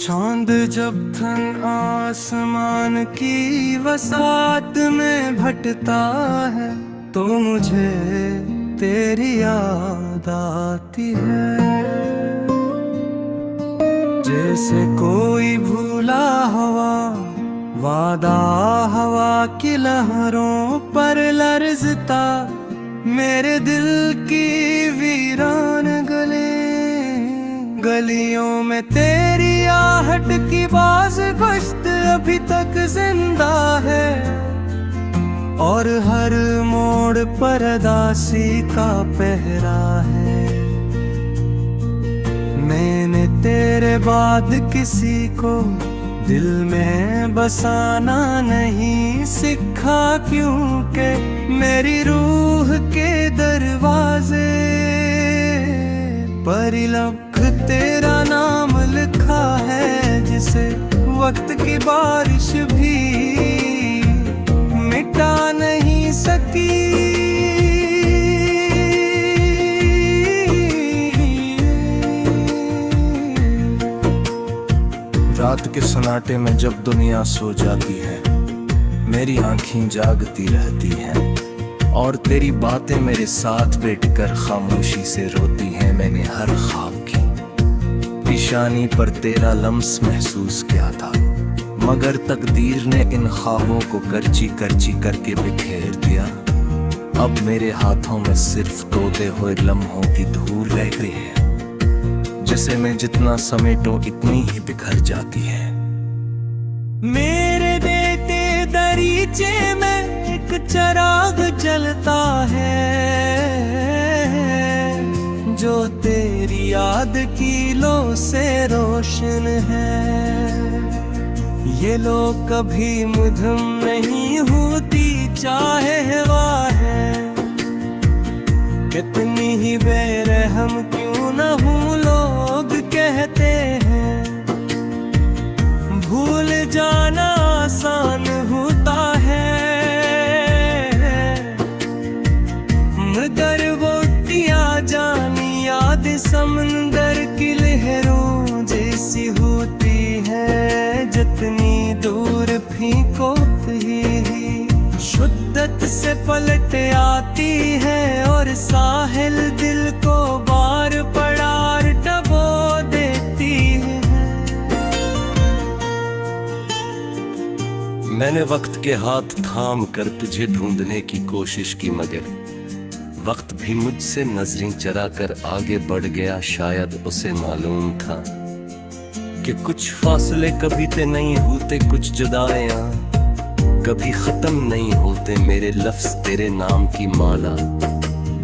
चांद जब थन आसमान की वसात में भटता है तो मुझे तेरी याद आती है। जैसे कोई भूला हुआ वादा हवा की लहरों पर लरजता, मेरे दिल की वीरान गलियों में तेरी आहट की बाज गश्त अभी तक जिंदा है, और हर मोड़ पर दासी का पहरा है। मैंने तेरे बाद किसी को दिल में बसाना नहीं सीखा, क्योंकि मेरी रूह के दरवाजे पर लख तेरा नाम लिखा है, जिसे वक्त की बारिश भी मिटा नहीं सकी। रात के सन्नाटे में जब दुनिया सो जाती है, मेरी आंखें जागती रहती हैं, और तेरी बातें मेरे साथ बैठकर खामोशी से रोती हैं। मैंने हर ख्वाब की निशानी पर तेरा लम्स महसूस किया था, मगर तकदीर ने इन ख्वाबों को करची करची करके बिखेर दिया। अब मेरे हाथों में सिर्फ तोते हुए लम्हों की धूल रह गई है, जिसे मैं जितना समेटो इतनी ही बिखर जाती है। मेरे देते दरीचे में एक चिराग जलता है, जो तेरी याद की लो से रोशन है। ये लो कभी मुझम नहीं होती, चाहे हवा है कितनी ही बेरहम क्यों न हूँ। लोग कहते हैं भूल जाना आसान होता है, मगर वो जानी याद समंदर की लहरों जैसी होती है, जितनी दूर फीको ही शुद्दत से पलट आती है, और साहिल दिल को बार पड़ार डबो देती है। मैंने वक्त के हाथ थाम कर तुझे ढूंढने की कोशिश की, मगर वक्त भी मुझसे नजरें चरा कर आगे बढ़ गया। शायद उसे मालूम था कि कुछ फासले कभी ते नहीं होते, कुछ जुदाइयां कभी खत्म नहीं होते। मेरे लफ्ज तेरे नाम की माला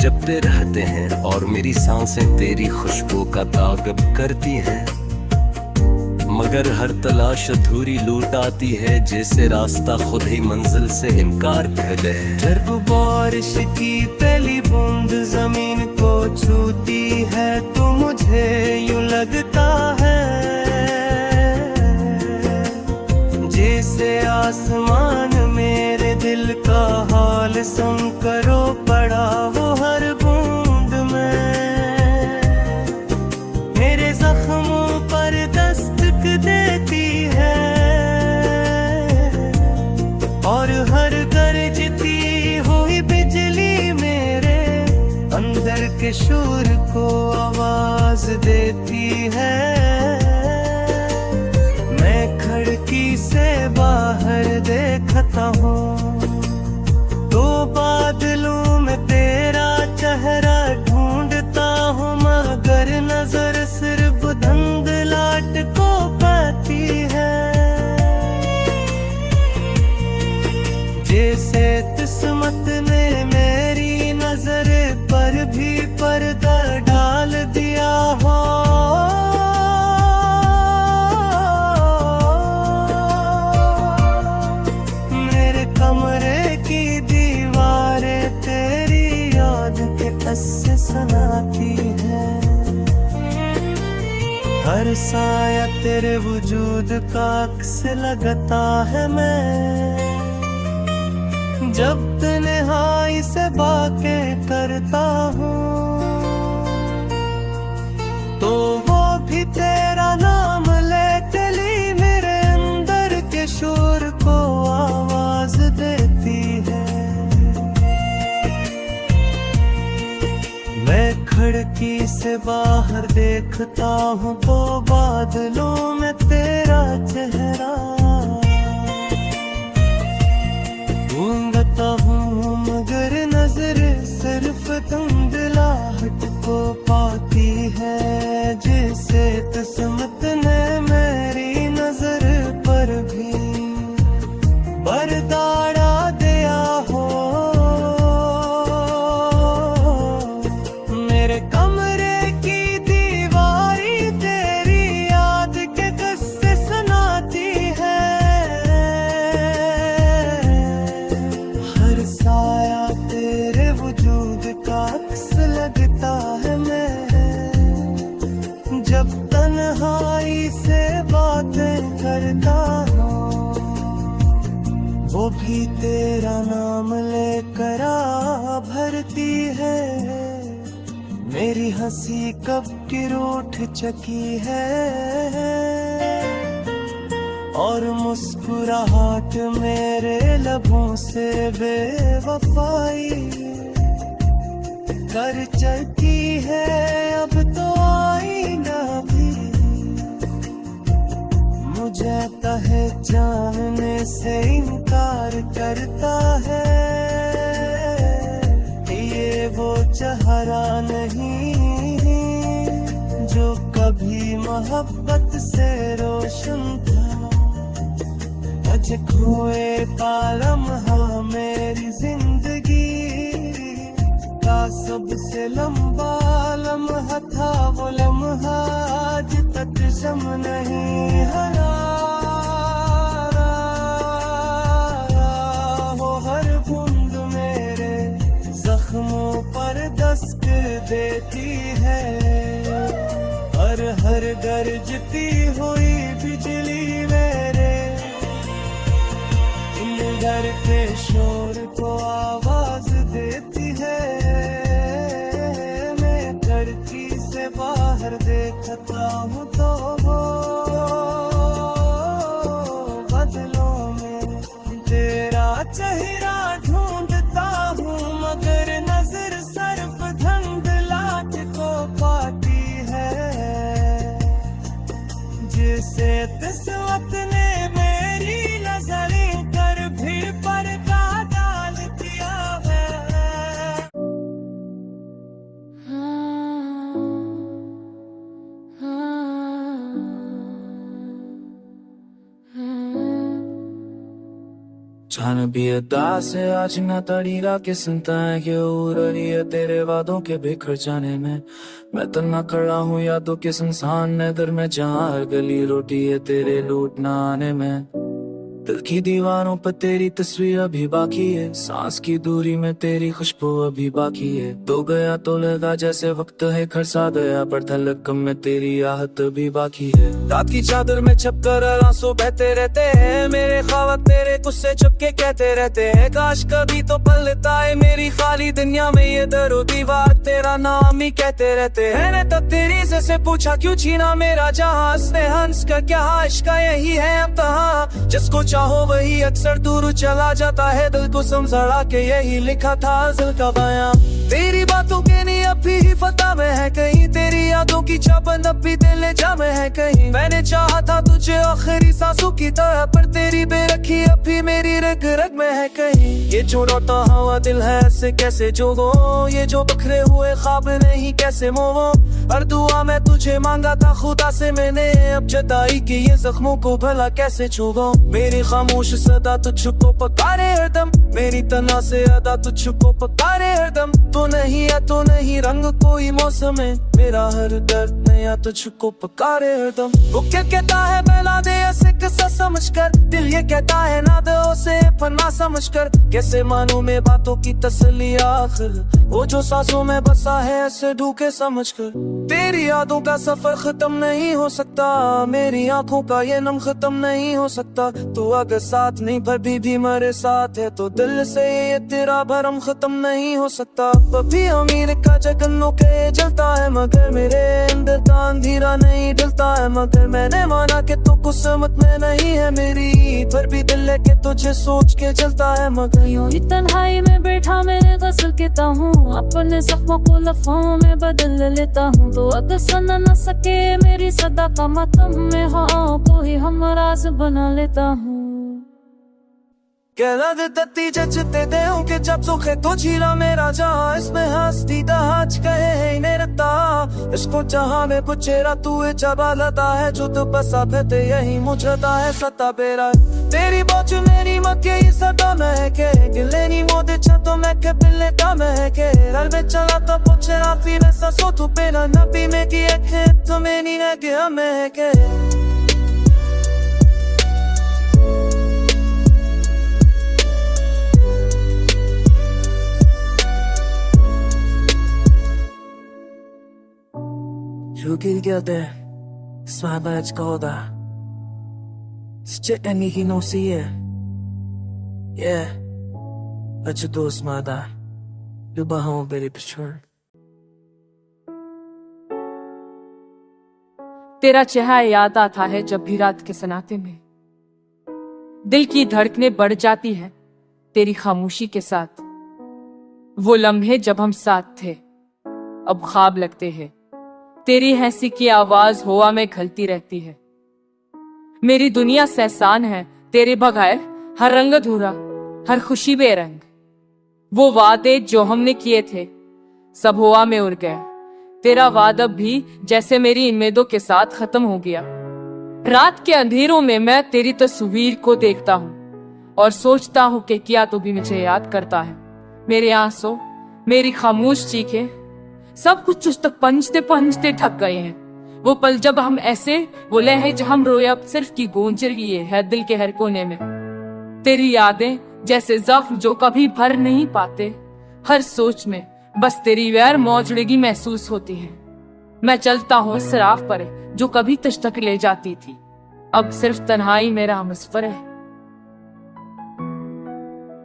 जपते रहते हैं, और मेरी सांसें तेरी खुशबू का ताक़ब करती हैं, मगर हर तलाश अधूरी लौट आती है, जैसे रास्ता खुद ही मंजिल से इनकार कर दे। जब बारिश की पहली बूंद जमीन को छूती है तो मुझे यूं लगता है जैसे आसमान मेरे दिल का हाल सुन करो पड़ा। वो हर बूंद में मेरे जख्मों पर दस्तक देती है, और हर गरजती हुई बिजली मेरे अंदर के शोर को आवाज देती है। मैं खिड़की से बाहर देखता हूँ तो बादलों में तेरा चेहरा ढूंढता हूँ, मगर नजर सिर्फ धुंधलाहट को पाती है। जैसे किस्मत ने मेरी नजर पर भी पर्दा डाल दिया हो, मेरे कमरे की दीवारें तेरी याद के किस्से सुनाती है। हर साया तेरे वजूद का अक्स लगता है। मैं जब तन्हाई से बातें करता हूँ तो वो भी तेरा नाम लेते खिड़की से बाहर देखता हूँ तो बादलों में तेरा चेहरा। ढूंढता हूँ मगर नजर सिर्फ धुंधलाहट को पाती है, जिसे किस्मत ने मेरी नजर पर भी बरदाड़ा दिया हो। मेरे कमरे की दीवारी तेरी याद के किस्से सुनाती है। हर साया तेरे वजूद का अक्स लगता है। मैं जब तन्हाई से बातें करता हूँ, वो भी तेरा नाम लेकर आ भरती है। मेरी हंसी कब की रूठ चकी है, और मुस्कुराहट मेरे लबों से बेवफाई कर चकी है। अब तो आईना भी मुझे पहचानने से इनकार करता है। ये वो चेहरा नहीं जो कभी मोहब्बत से रोशन था। आज खोए पालम मेरी जिंदगी का सबसे लंबा लम्हा था। वो लम्हा आज तक जम नहीं हरा। वो हर बूंद मेरे जख्मों पर दस्तक देती है, और हर गरजती हुई बिजली मेरे इन घर के शोर को आवाज देती है। मैं खिड़की से बाहर देखता हूँ तो वो बदलों में तेरा चेहरा ढूंढता हूँ, मगर नजर सिर्फ धुंधलाहट को पाती है, जिसे किस्मत ने मेरी नजरें कर भी पर्दा डाल दिया है। जान भी अदा से आज ना तड़ीरा के सुनता है कि उड़ रही है तेरे वादों के बिखर जाने में। मैं तो ना खड़ा हूँ यादों के संसान नजर में, जहाँ हर गली रोटी है तेरे लूटना आने में। दिल की दीवारों पर तेरी तस्वीर अभी बाकी है, सांस की दूरी में तेरी खुशबू अभी बाकी है। तो गया तो लगा जैसे वक्त है खरसा गया, पर धड़कन में तेरी आहट भी बाकी है। रात की चादर में छपकर आंसू बहते रहते हैं, मेरे ख्वाब तेरे गुस्से चुपके कहते रहते हैं। काश कभी तो पलटा है मेरी खाली दुनिया में ये दरो दीवार तेरा नाम ही कहते रहते हैं। मैंने तब तेरी से पूछा क्यों छीना मेरा जहां, हंसने हंस का क्या इश्क यही है अब तहाँ। जिसको चाहो वही अक्सर दूर चला जाता है, दिल को समझा के यही लिखा था दिल का बयां। तेरी बातों के नहीं अभी ही फता में है कहीं, तेरी यादों की चापन अब भी दिल जा में है कहीं। मैंने चाहा था तुझे आखिरी सांसों की तरह, पर तेरी बेरखी अभी मेरी रग रग में है कहीं। ये जो रोता हुआ दिल है ऐसे कैसे जोगो, ये जो बिखरे हुए ख्वाब नहीं कैसे मोवो। हर दुआ में तुझे मांगा था खुदा से मैंने, अब जताई कि ये जख्मों को भला कैसे छूगो। मेरी खामोश सदा तुझको पकारे हरदम, मेरी तना से अदा तुझको पकारे हरदम। तो नहीं है तो नहीं रंग कोई मौसम है, मेरा हर दर्द नया तुझको पकारे हरदम। वो क्या कहता है बना दे ऐसे किस्सा समझ कर, दिल ये कहता है ना दो से फना समझ कर। कैसे मानूं मैं बातों की तसल्ली आखिर, वो जो सांसों में बसा है ऐसे ढूके समझ कर। तेरी यादों का सफर खत्म नहीं हो सकता, मेरी आंखों का ये नम खत्म नहीं हो सकता। तू अगर साथ नहीं पर भी मेरे साथ है, तो दिल से ये तेरा भरम खत्म नहीं हो सकता। कभी अमीर का जगन्नों के जलता है, मगर मेरे अंदर का अंधेरा नहीं डलता है। मगर मैंने माना कि तू किस्मत में नहीं है मेरी, पर भी दिल लेके तुझे सोच के चलता है। मगर यूं ही तन्हाई में बैठा मैं गज़ल कहता हूँ, अपने जख्मों को लफ्ज़ों में बदल लेता हूँ। तो अगर सुन न सके मेरी सदा का मतम में, हाँ को ही हम राज बना लेता हूँ। कहना दे तत्ती जचते दे के जब सुखे तो झीला मेरा जहाँ, इसमें हंसती दहाज कहे है ने रखता। इसको जहाँ में पुचेरा तू चबा लता है, जो तो बसा फिरते यही मुझता है सता बेरा। तेरी बोझ मेरी मक्के ही सदा महके, गिलेनी मोदे तो मैं के पिल्ले का महके। रल में चला तो पुचेरा फिर ऐसा सो तू पेना नबी में की एक है तो मैंने है कि हमें के। Jugil geldi, smabac kolda. Sçeteni hinosiye. Yeah, acıdo smada. Lubahon beri pişur. तेरा चेहरा याद आता है जब भी रात के सनाटे में दिल की धड़कनें बढ़ जाती है तेरी खामोशी के साथ। वो लम्हे जब हम साथ थे अब ख्वाब लगते हैं, तेरी हंसी की आवाज हवा में खलती रहती है। मेरी दुनिया सहसान है तेरे बगैर, हर रंग अधूरा, हर खुशी बेरंग। वो वादे जो हमने किए थे सब हवा में उड़ गए, तेरा वादा भी जैसे मेरी उम्मीदों के साथ खत्म हो गया। रात के अंधेरों में मैं तेरी तस्वीर को देखता हूँ और सोचता हूँ कि क्या तू भी मुझे याद करता है। मेरे आंसू, मेरी खामोश चीखें, सब कुछ उस तक पंजते पंजते थक गए हैं। वो पल जब हम ऐसे, वो लहर जब हम रोए अब सिर्फ की गूंज रही है दिल के हर कोने में। तेरी यादें जैसे जख्म जो कभी भर नहीं पाते, हर सोच में बस तेरी गैर मौजूदगी महसूस होती है। मैं चलता हूँ उस राह पर जो कभी तुझ तक ले जाती थी, अब सिर्फ तन्हाई मेरा हमसफर है।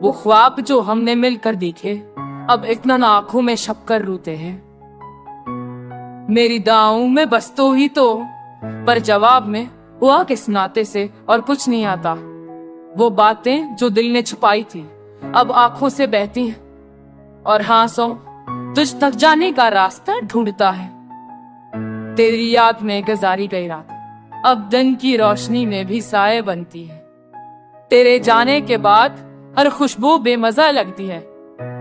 वो ख्वाब जो हमने मिलकर देखे अब इतना आंखों में छप कर रोते हैं। मेरी दाओं में बस तो ही तो, पर जवाब में हुआ किस नाते से और कुछ नहीं आता। वो बातें जो दिल ने छुपाई थी अब आंखों से बहती हैं और हाथों तुझ तक जाने का रास्ता ढूंढता है। तेरी याद में गुजारी गई रात अब दिन की रोशनी में भी साए बनती है। तेरे जाने के बाद हर खुशबू बेमजा लगती है,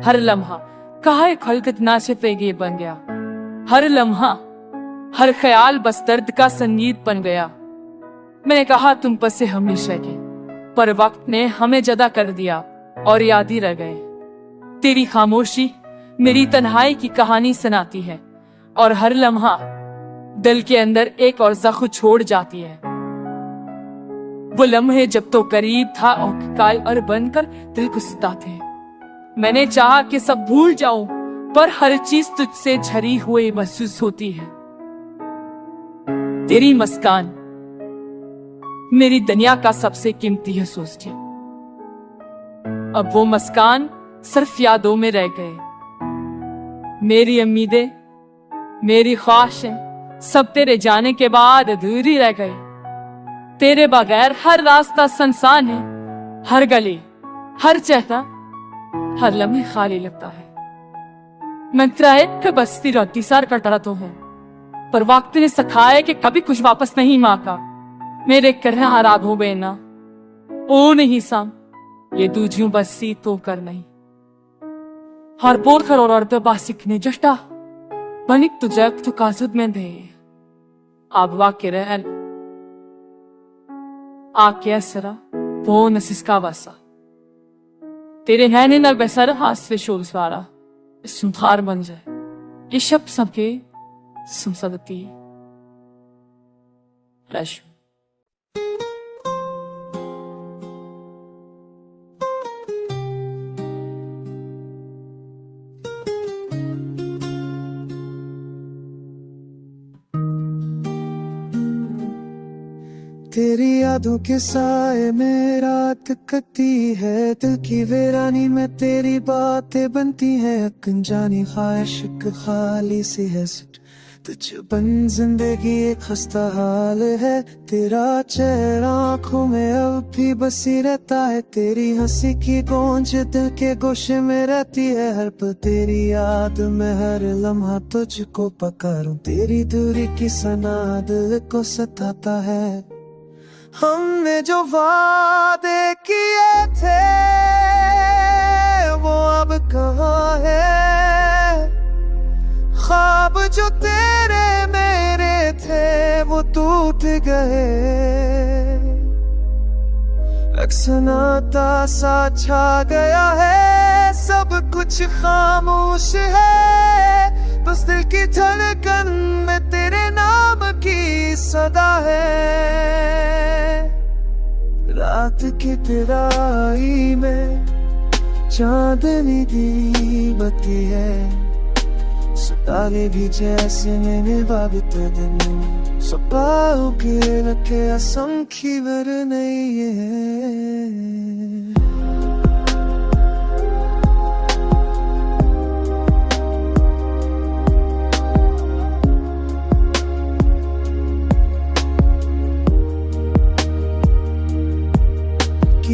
हर लम्हा काहे खलकत नाशिफेगी बन गया। हर लम्हा, हर ख्याल बस दर्द का संगीत बन गया। मैंने कहा तुम पर से हमेशा के, पर वक्त ने हमें जदा कर दिया और याद ही रह गए। तेरी खामोशी मेरी तन्हाई की कहानी सुनाती है और हर लम्हा दिल के अंदर एक और जख्म छोड़ जाती है। वो लम्हे जब तो करीब था और कायल और बनकर दिल को सताते। मैंने चाहा कि सब भूल जाऊं, पर हर चीज तुझसे झरी हुई महसूस होती है। तेरी मुस्कान मेरी दुनिया का सबसे कीमती है सोच। अब वो मुस्कान सिर्फ यादों में रह गए। मेरी उम्मीदें, मेरी ख्वाहिशें सब तेरे जाने के बाद अधूरी रह गई। तेरे बगैर हर रास्ता सुनसान है, हर गली, हर चेहरा, हर लम्हे खाली लगता है। मैं किराए बसती रहती सार कटरा तो हूँ, पर वक्त ने सिखाया कि कभी कुछ वापस नहीं मांगा। मेरे करना हराग हो बेना ओ नहीं साम, ये दूजियों बसी तो कर नहीं। हर बोर करो और बासिकने जस्टा बनिक तुझे तो काजुद में दे अब वाक्य रहन आके असरा वो नसिस्का वसा तेरे नैने न बेसर हाथ से शोल सारा सुधार बन जाए ये शब्द सबके सुन सकती रश्म। तेरी यादों के साए में रात कटती है, दिल की वीरानी में तेरी बातें बनती हैं। अनजानी ख्वाहिश एक खाली सी है सिट, तुझ बन जिंदगी एक खस्ता हाल है। तेरा चेहरा आंखों में अब भी बसी रहता है, तेरी हंसी की गूंज दिल के गोशे में रहती है। हर पल तेरी याद में हर लम्हा तुझको पकारूं, तेरी दूरी की सना दिल को सताता है। हमने जो वादे किए थे वो अब कहाँ है, ख्वाब जो तेरे मेरे थे वो टूट गए। अक्सनाता सा छा गया है, सब कुछ खामोश है, बस दिल की धड़कन में तेरे नाम की सदा है। रात की तेराई में चांदनी की बत्ती है, सितारे भी जैसे मैंने वाबित दिन सपाओ के रखे असंख्य वर नहीं है।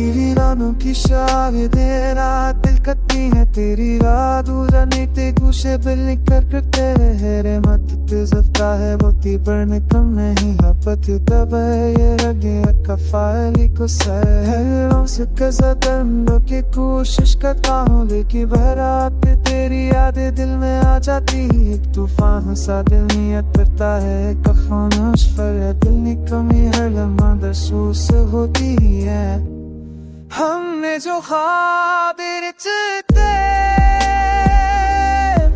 वीरानों की शायदें रात दिल कटती है, तेरी रात दूरानी ते गुशे बिल निकर करते है। मत तिजता है बोती बढ़ने कम नहीं हपत कब ये लगे कफाली को सहरों से कज़ा करने की कोशिश करता हूँ, लेकिन बहरात तेरी यादें दिल में आ जाती। एक तूफान सा दिल नियत करता है, कखानश पर दिल की कमी हर लम्हा महसूस होती है। हमने जो ख्वाब रचते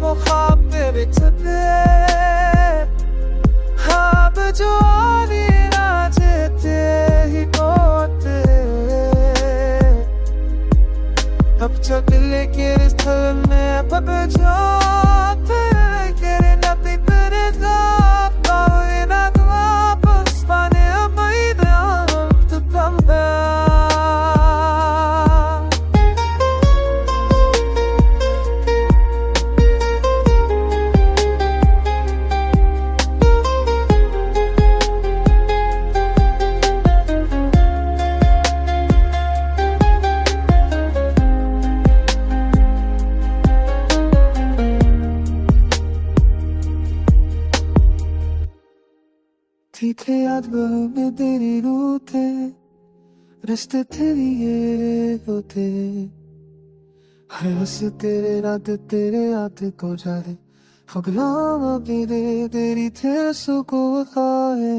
वो ख्वाब बिछते, ख्वाब जो आगे ना जेते ही होते। अब चकले के स्थल में पग जाते करे न तेरे दाप पावे ना वापस पाने अब मैदान तो कम है। थे याद में तेरी रूह थे, रिश्ते तेरी ये होते, हंस तेरे रात तेरे हाथ को जाए खगला तेरी थे सुको खाए।